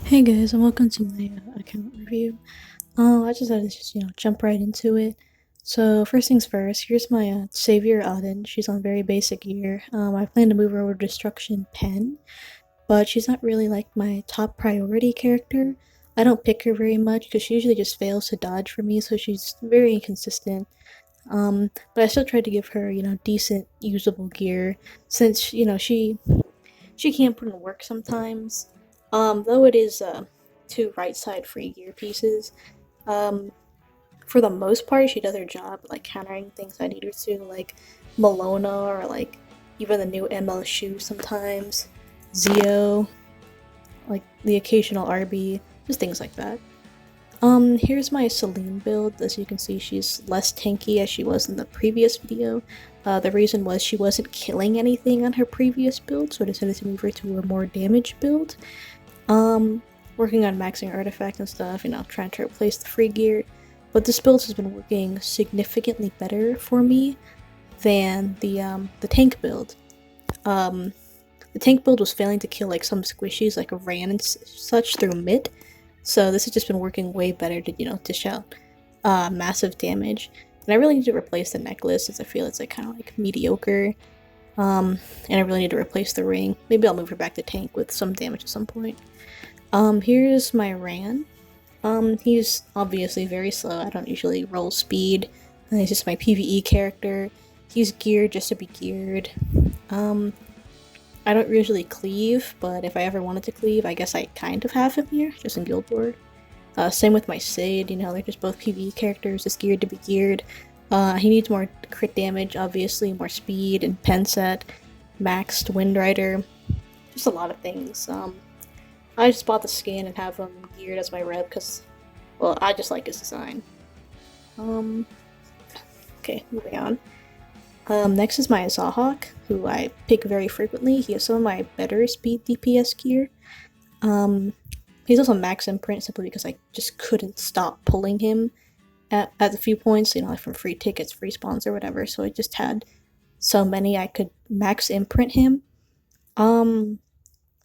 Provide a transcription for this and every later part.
Hey guys, and welcome to my account review. I just had to jump right into it. So first things first, here's my savior Auden. She's on very basic gear. I plan to move her over to Destruction Pen, but she's not really like my top priority character. I don't pick her very much because she usually just fails to dodge for me, so she's very inconsistent. But I still try to give her, decent usable gear since she can put in work sometimes. Though it is two right side free gear pieces. Um, for the most part, she does her job, like countering things I need her to, like Malona or like even the new ML shoe sometimes, Zio, like the occasional RB, just things like that. Here's my Celine build. As you can see, she's less tanky as she was in the previous video. The reason was she wasn't killing anything on her previous build, so I decided to move her to a more damage build. Working on maxing artifact and stuff, trying to replace the free gear. But this build has been working significantly better for me than the tank build. The tank build was failing to kill like some squishies like Ran and such through mid, so this has just been working way better to dish out massive damage. And I really need to replace the necklace since I feel it's like kind of like mediocre. And I really need to replace the ring. Maybe I'll move her back to tank with some damage at some point. Here's my Ran. He's obviously very slow. I don't usually roll speed. And he's just my PvE character. He's geared just to be geared. I don't usually cleave, but if I ever wanted to cleave, I guess I kind of have him here, just in Guild Wars. Same with my Sid, they're just both PvE characters, just geared to be geared. He needs more crit damage, obviously, more speed and pen set, maxed Wind Rider, just a lot of things. I just bought the skin and have him geared as my rep because, well, I just like his design. Um, okay, moving on. Next is my Zahawk, who I pick very frequently. He has some of my better speed DPS gear. He's also max imprint simply because I just couldn't stop pulling him at a few points, like from free tickets, free spawns, or whatever. So I just had so many I could max imprint him.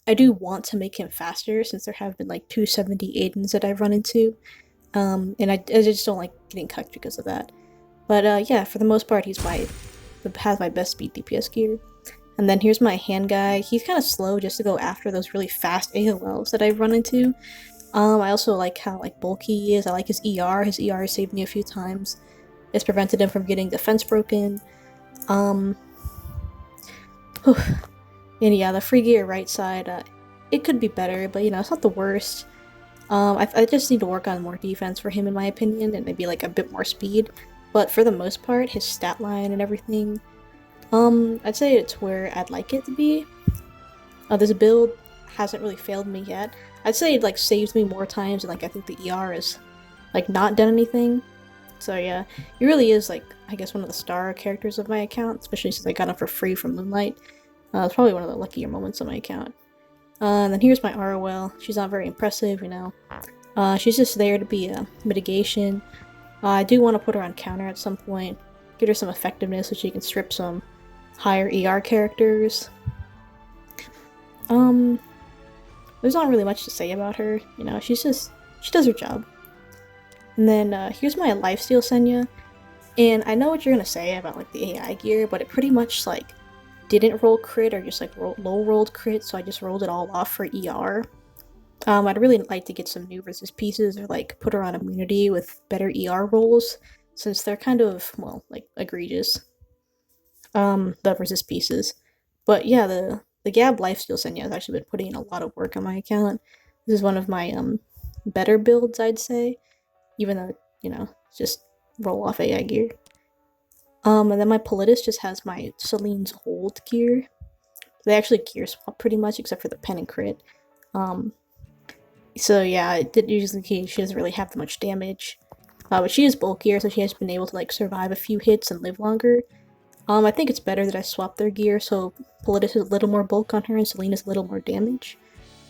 I do want to make him faster since there have been like 270 Aidens that I've run into. And I just don't like getting cucked because of that. But yeah, for the most part, has my best speed DPS gear. And then here's my hand guy. He's kind of slow just to go after those really fast AOLs that I've run into. I also like how bulky he is. I like his ER. His ER has saved me a few times. It's prevented him from getting defense broken. Um, and yeah, the free gear right side, it could be better, but it's not the worst. I just need to work on more defense for him, in my opinion, and maybe like a bit more speed. But for the most part, his stat line and everything, I'd say it's where I'd like it to be. This build hasn't really failed me yet. I'd say it saves me more times, and I think the ER is not done anything. So yeah, he really is I guess one of the star characters of my account, especially since I got him for free from Moonlight. It's probably one of the luckier moments on my account. And then here's my ROL. She's not very impressive, she's just there to be a mitigation. I do want to put her on counter at some point, get her some effectiveness so she can strip some higher ER characters. There's not really much to say about her, she does her job. And then here's my lifesteal Senya, and I know what you're gonna say about the AI gear, but it pretty much didn't roll crit or just low rolled crit, so I just rolled it all off for ER. I'd really like to get some new resist pieces or put her on immunity with better ER rolls, since they're kind of, well, egregious. The resist pieces. But yeah, the Gab lifesteal Senya has actually been putting in a lot of work on my account. This is one of my better builds, I'd say, even though just roll off AI gear. And then my Politis just has my Celine's hold gear. They actually gear swap pretty much, except for the pen and crit. So yeah, it did usually she doesn't really have that much damage. But she is bulkier, so she has been able to survive a few hits and live longer. I think it's better that I swap their gear, so Politis has a little more bulk on her and Celine has a little more damage.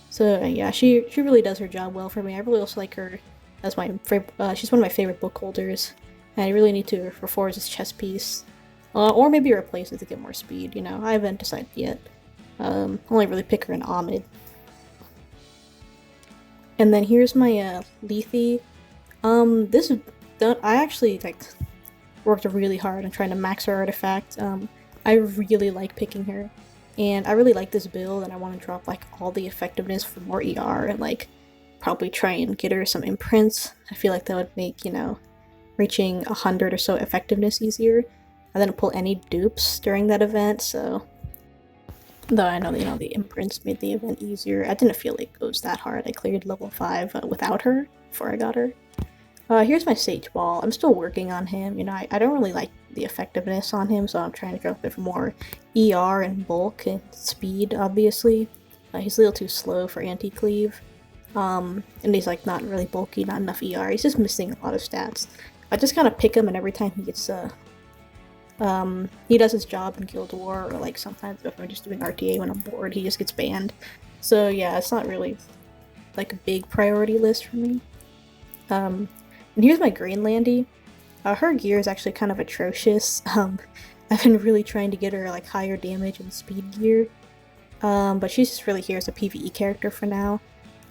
So yeah, she really does her job well for me. I really also like her as my favorite. She's one of my favorite book holders, and I really need to reforge this chess piece, or maybe replace it to get more speed. I haven't decided yet. Only really pick her in Ahmed. And then here's my Lethe. This is I actually like worked really hard on trying to max her artifact. I really like picking her, and I really like this build, and I want to drop like all the effectiveness for more ER and like probably try and get her some imprints. I feel like that would make, you know, reaching 100 or so effectiveness easier. I didn't pull any dupes during that event, so though I know, you know, the imprints made the event easier, I didn't feel like it was that hard. I cleared level 5 without her before I got her. Here's my Sage Ball. I'm still working on him. You know, I don't really like the effectiveness on him, so I'm trying to drop it for more ER and bulk and speed, obviously. He's a little too slow for anti-cleave. And he's like not really bulky, not enough ER. He's just missing a lot of stats. I just kind of pick him, and every time he gets he does his job in Guild War, or like sometimes if I'm just doing RTA when I'm bored, he just gets banned. So yeah, it's not really like a big priority list for me. And here's my Greenlandy. Her gear is actually kind of atrocious. I've been really trying to get her like higher damage and speed gear, but she's just really here as a PvE character for now.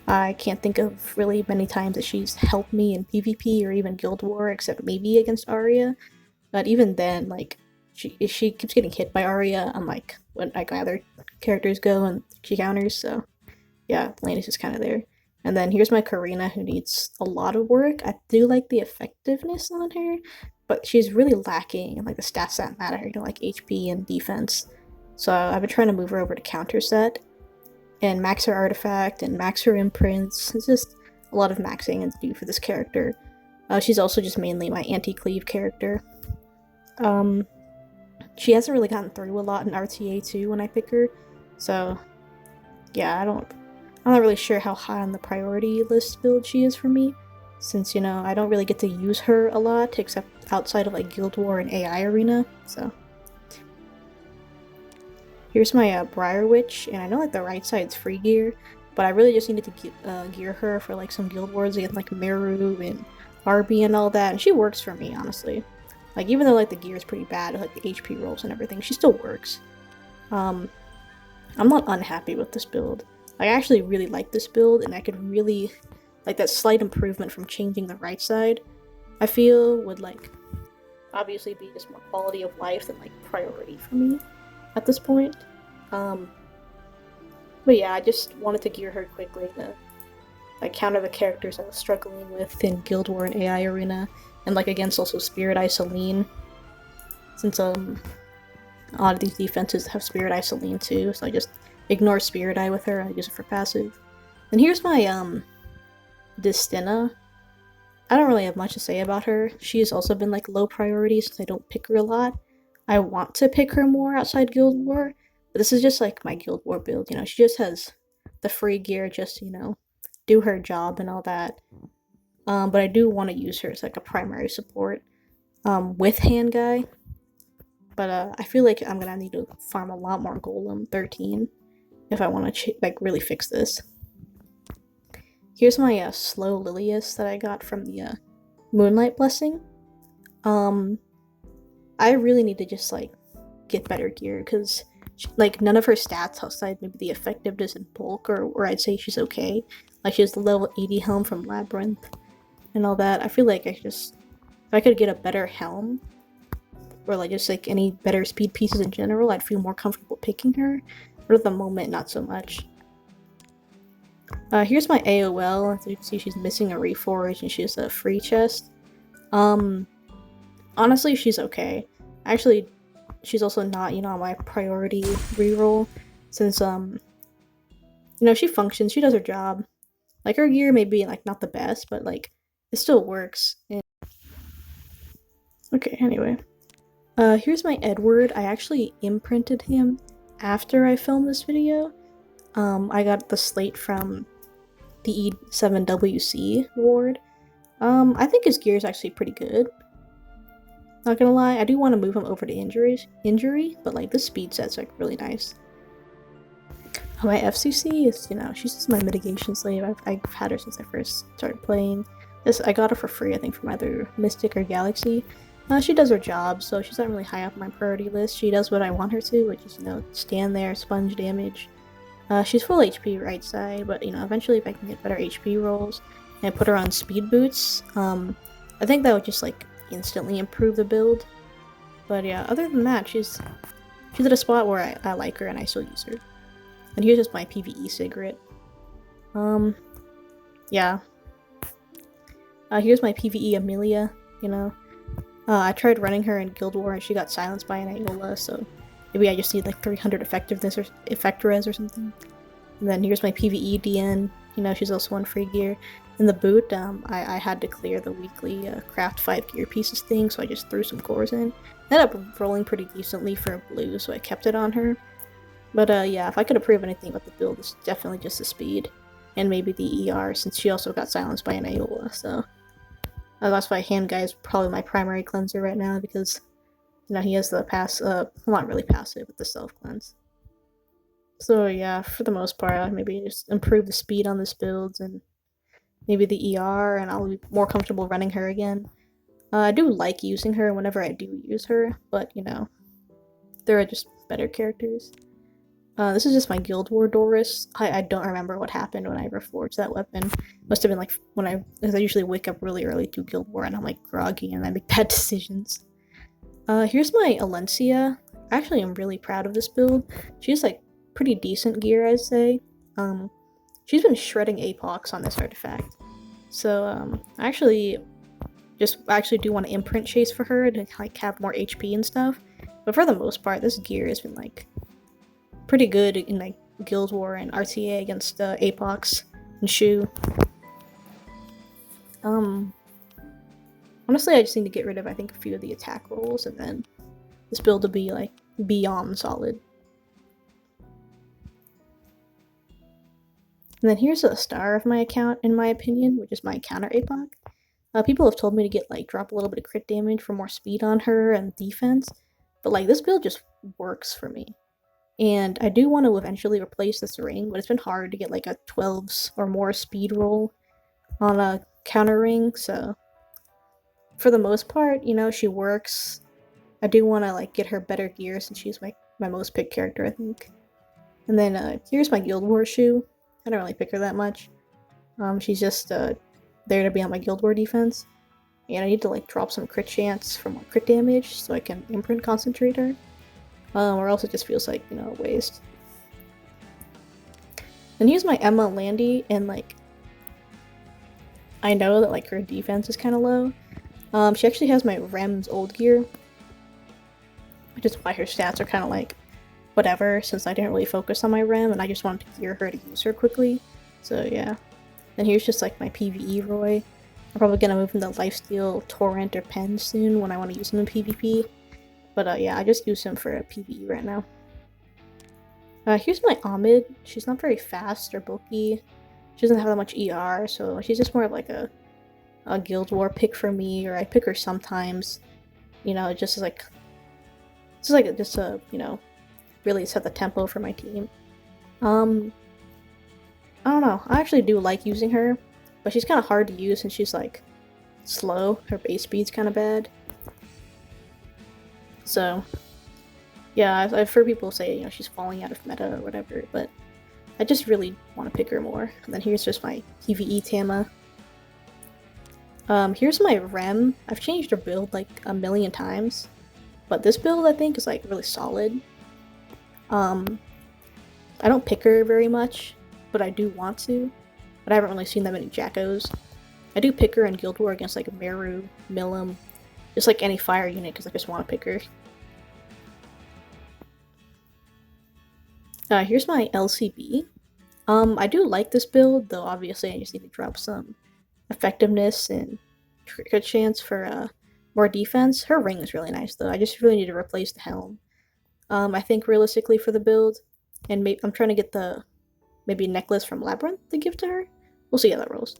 I can't think of really many times that she's helped me in PvP or even Guild War, except maybe against Arya. But even then, like, she keeps getting hit by Arya, unlike when like my other characters go and she counters, so yeah, Lane is just kind of there. And then here's my Karina, who needs a lot of work. I do like the effectiveness on her, but she's really lacking in like the stats that matter, you know, like HP and defense. So I've been trying to move her over to counter set and max her artifact and max her imprints. It's just a lot of maxing to do for this character. She's also just mainly my anti-cleave character. She hasn't really gotten through a lot in RTA too when I pick her, so yeah, I'm not really sure how high on the priority list build she is for me, since, you know, I don't really get to use her a lot except outside of like Guild War and AI Arena. So here's my Briar Witch, and I know like the right side's free gear, but I really just needed to gear her for like some Guild Wars against like Meru and Arby and all that, and she works for me, honestly. Like, even though like the gear is pretty bad, like the HP rolls and everything, she still works. I'm not unhappy with this build. I actually really like this build, and I could really like that slight improvement from changing the right side. I feel would like obviously be just more quality of life than like priority for me at this point. But yeah, I just wanted to gear her quickly to like counter the characters I was struggling with in Guild War and AI Arena, and like against also Spirit Eye Celine, since a lot of these defenses have Spirit Eye Celine too, so I just ignore Spirit Eye with her. I use it for passive. And here's my Destina. I don't really have much to say about her. She's also been like low priority since I don't pick her a lot. I want to pick her more outside Guild War, but this is just like my Guild War build, you know. She just has the free gear just, you know, do her job and all that. But I do want to use her as like a primary support with Hand Guy. But I feel like I'm gonna need to farm a lot more Golem 13 if I want to like really fix this. Here's my slow Lilius that I got from the Moonlight Blessing. I really need to just like get better gear, because like none of her stats outside maybe the effectiveness and bulk, or I'd say she's okay. Like she has the level 80 helm from Labyrinth and all that. I feel like if I could get a better helm, or like just like any better speed pieces in general, I'd feel more comfortable picking her. But at the moment, not so much. Here's my AOL. As you can see, she's missing a reforge and she has a free chest. Honestly, she's okay. Actually, she's also not, you know, my priority reroll, since you know, she functions, she does her job. Like her gear may be like not the best, but like it still works. And okay, anyway. Here's my Edward. I actually imprinted him after I filmed this video. I got the slate from the E7WC award. I think his gear is actually pretty good. Not gonna lie, I do want to move him over to injury, but like the speed set's like really nice. My FCC is, you know, she's just my mitigation slave. I've had her since I first started playing. I got her for free, I think, from either Mystic or Galaxy. She does her job, so she's not really high up on my priority list. She does what I want her to, which is, you know, stand there, sponge damage. She's full HP right side, but eventually if I can get better HP rolls and I put her on speed boots, I think that would just like instantly improve the build. But yeah, other than that, she's at a spot where I like her and I still use her. And here's just my PvE cigarette. Yeah. Here's my PvE Amelia, you know. I tried running her in Guild War and she got silenced by an Aeola, so maybe I just need like 300 effectiveness or effect res or something. And then here's my PvE DN, she's also on free gear. In the boot, I had to clear the weekly craft 5 gear pieces thing, so I just threw some cores in. Ended up rolling pretty decently for a blue, so I kept it on her. But yeah, if I could improve anything with the build, it's definitely just the speed. And maybe the ER, since she also got silenced by an Aeola, so... that's why Hand Guy is probably my primary cleanser right now, because, he has the not really passive, but the self-cleanse. So yeah, for the most part, I'd maybe just improve the speed on this build, and maybe the ER, and I'll be more comfortable running her again. I do like using her whenever I do use her, but, there are just better characters. This is just my Guild War Doris. I don't remember what happened when I reforged that weapon. Must have been like because I usually wake up really early to Guild War and I'm like groggy and I make bad decisions. Here's my Alencia. Actually, I'm really proud of this build. She's like pretty decent gear, I'd say. She's been shredding Apox on this artifact. So, I actually do want to imprint chase for her to like have more HP and stuff. But for the most part, this gear has been like pretty good in like Guild War and RTA against Apox and Shu. Honestly, I just need to get rid of I think a few of the attack rolls, and then this build will be like beyond solid. And then here's a star of my account, in my opinion, which is my counter Apoc. People have told me to get like drop a little bit of crit damage for more speed on her and defense, but like this build just works for me. And I do want to eventually replace this ring, but it's been hard to get like a 12s or more speed roll on a counter ring, so for the most part, she works. I do want to like get her better gear since she's my most picked character, I think. And then here's my Guild War shoe. I don't really pick her that much. She's just there to be on my Guild War defense. And I need to like drop some crit chance for more crit damage so I can imprint concentrate her. Or else it just feels like, a waste. And here's my Emma Landy, and like, I know that like her defense is kind of low. She actually has my Rem's old gear, which is why her stats are kind of like, whatever, since I didn't really focus on my Rem, and I just wanted to gear her to use her quickly. So yeah. Then here's just like my PvE Roy. I'm probably gonna move into Lifesteal, Torrent, or Pen soon when I want to use him in PvP. But yeah, I just use him for a PvE right now. Here's my Ahmed. She's not very fast or bulky. She doesn't have that much ER, so she's just more of like a Guild War pick for me, or I pick her sometimes. Just to really set the tempo for my team. I don't know. I actually do like using her, but she's kind of hard to use since she's like slow. Her base speed's kind of bad. So, yeah, I've heard people say, she's falling out of meta or whatever, but I just really want to pick her more. And then here's just my PvE Tama. Here's my Rem. I've changed her build like a million times, but this build I think is like really solid. I don't pick her very much, but I do want to. But I haven't really seen that many Jackos. I do pick her in Guild War against like Meru, Milim, just like any fire unit because I just want to pick her. Here's my LCB. I do like this build, though obviously I just need to drop some effectiveness and crit chance for more defense. Her ring is really nice, though. I just really need to replace the helm. I think realistically for the build, and I'm trying to get the maybe necklace from Labyrinth to give to her. We'll see how that rolls.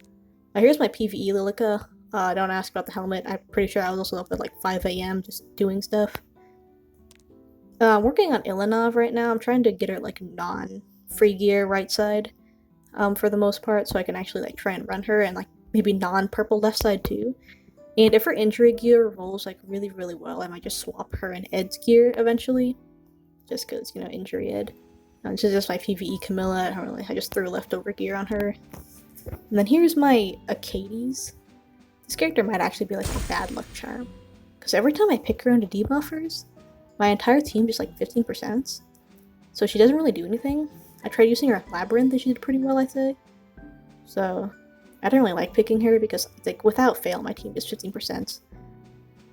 Here's my PvE Lilica. Don't ask about the helmet. I'm pretty sure I was also up at like 5 AM just doing stuff. I'm working on Ilanov right now. I'm trying to get her like non-free gear right side for the most part, so I can actually like try and run her, and like maybe non-purple left side too. And if her injury gear rolls like really, really well, I might just swap her in Ed's gear eventually. Just because, injury Ed. This is just my PvE Camilla. I just threw leftover gear on her. And then here's my Acades. This character might actually be like a bad luck charm. Because every time I pick her into debuffers, my entire team just like 15%. So she doesn't really do anything. I tried using her at Labyrinth and she did pretty well, I say. So I don't really like picking her because like without fail my team is 15%.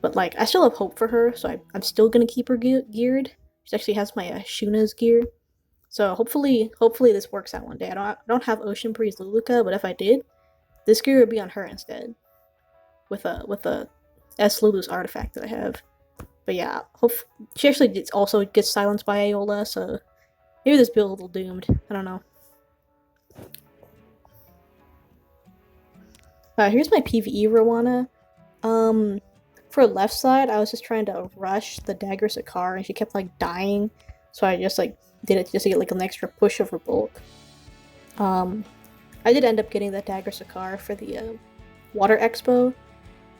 But like I still have hope for her, so I'm still gonna keep her geared. She actually has my Shuna's gear. So hopefully this works out one day. I don't have Ocean Breeze Luluka, but if I did, this gear would be on her instead. With a S Lulu's artifact that I have. But yeah, she actually also gets silenced by Aola, so maybe this build will doomed. I don't know. Here's my PvE Rowana. For left side, I was just trying to rush the Dagger Sakar, and she kept like dying, so I just like did it just to get like an extra push of her bulk. I did end up getting the Dagger Sakar for the Water Expo,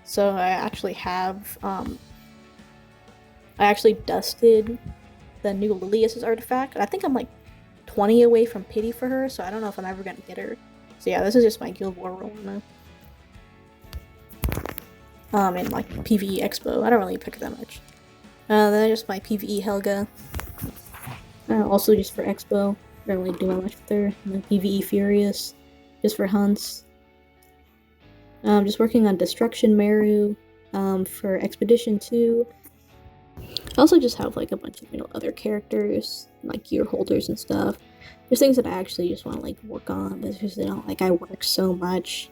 so I actually have I actually dusted the new Lilius's artifact, and I think I'm like 20 away from pity for her, so I don't know if I'm ever gonna get her. So yeah, this is just my Guild War Rowana. And like PvE Expo. I don't really pick that much. Then just my PvE Helga. Also just for Expo. I don't really do much with her. And then PvE Furious. Just for hunts. Just working on Destruction Meru. For Expedition 2. I also just have like a bunch of, other characters. Like gear holders and stuff. There's things that I actually just want to like work on. But it's just, like I work so much.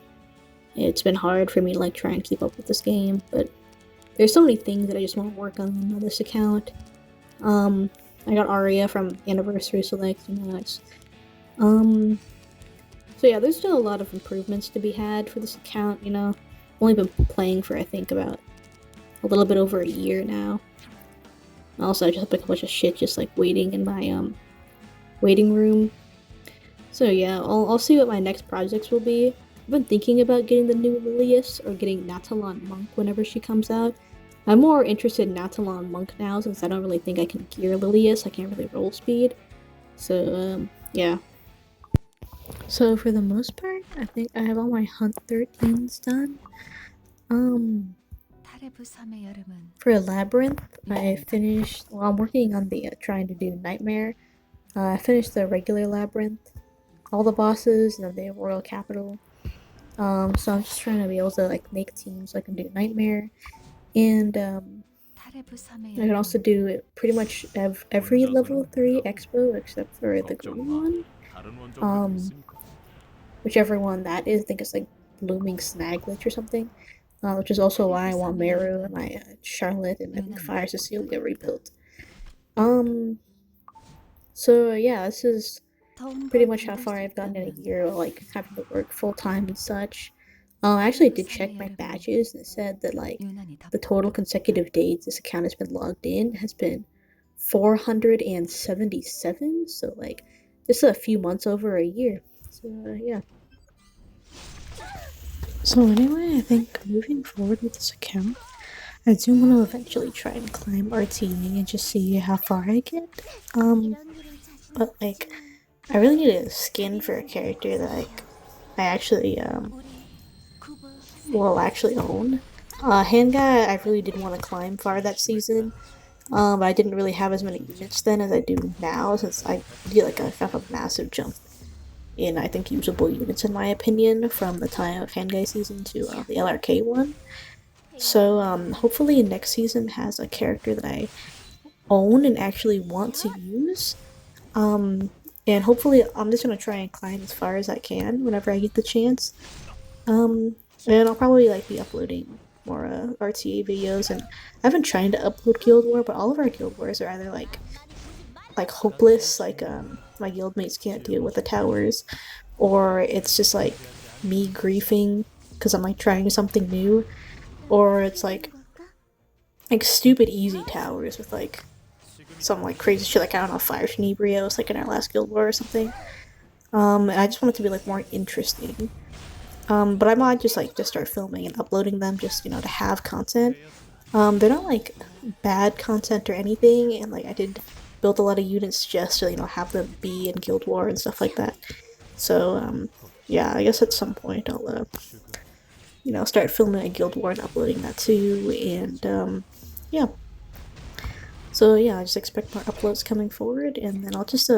It's been hard for me to like try and keep up with this game, but there's so many things that I just want to work on this account. I got Aria from Anniversary Select, nice. So yeah, there's still a lot of improvements to be had for this account, I've only been playing for I think about a little bit over a year now. Also, I just have like a bunch of shit just like waiting in my waiting room. So yeah, I'll see what my next projects will be. I've been thinking about getting the new Lilius or getting Natalon Monk whenever she comes out. I'm more interested in Natalon Monk now since I don't really think I can gear Lilius. I can't really roll speed. So, yeah. So for the most part, I think I have all my Hunt 13s done. For Labyrinth, I finished, well, I'm working on the trying to do Nightmare. I finished the regular Labyrinth, all the bosses, and the Royal Capital. So I'm just trying to be able to like make teams so I can do Nightmare, and I can also do it pretty much every level 3 expo except for the green one. Whichever one that is, I think it's like Blooming Snaglet or something. Which is also why I want Meru and my Charlotte and I think Fire Cecilia rebuilt. So yeah, this is pretty much how far I've gotten in a year, like having to work full time and such. I actually did check my badges and it said that like the total consecutive days this account has been logged in has been 477. So like just a few months over a year. So yeah. So anyway, I think moving forward with this account, I do want to eventually try and climb RTA and just see how far I get. But like, I really need a skin for a character that like I actually will actually own. Hand guy, I really did want to climb far that season. But I didn't really have as many units then as I do now, since I did like a massive jump in I think usable units in my opinion from the time of hand guy season to the LRK one. So hopefully next season has a character that I own and actually want to use. And hopefully I'm just gonna try and climb as far as I can whenever I get the chance. And I'll probably like be uploading more RTA videos, and I've been trying to upload Guild War, but all of our Guild Wars are either like hopeless, like my guildmates can't deal with the towers, or it's just like me griefing because I'm like trying something new, or it's like stupid easy towers with like some like crazy shit, like I don't know, Fire Tenebrios like in our last Guild War or something. And I just want it to be like more interesting. But I might just like start filming and uploading them just, to have content. They're not like bad content or anything, and like I did build a lot of units just to have them be in Guild War and stuff like that. So yeah, I guess at some point I'll start filming a Guild War and uploading that too, and yeah. So yeah, I just expect more uploads coming forward, and then I'll just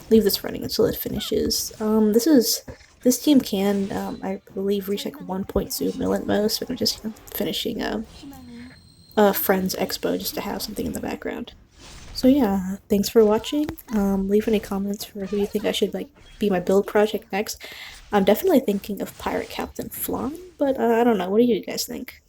leave this running until it finishes. This team can I believe reach like 1.2 mil at most, but I'm just finishing a Friends Expo just to have something in the background. So yeah, thanks for watching. Leave any comments for who you think I should like be my build project next. I'm definitely thinking of Pirate Captain Flan, but I don't know. What do you guys think?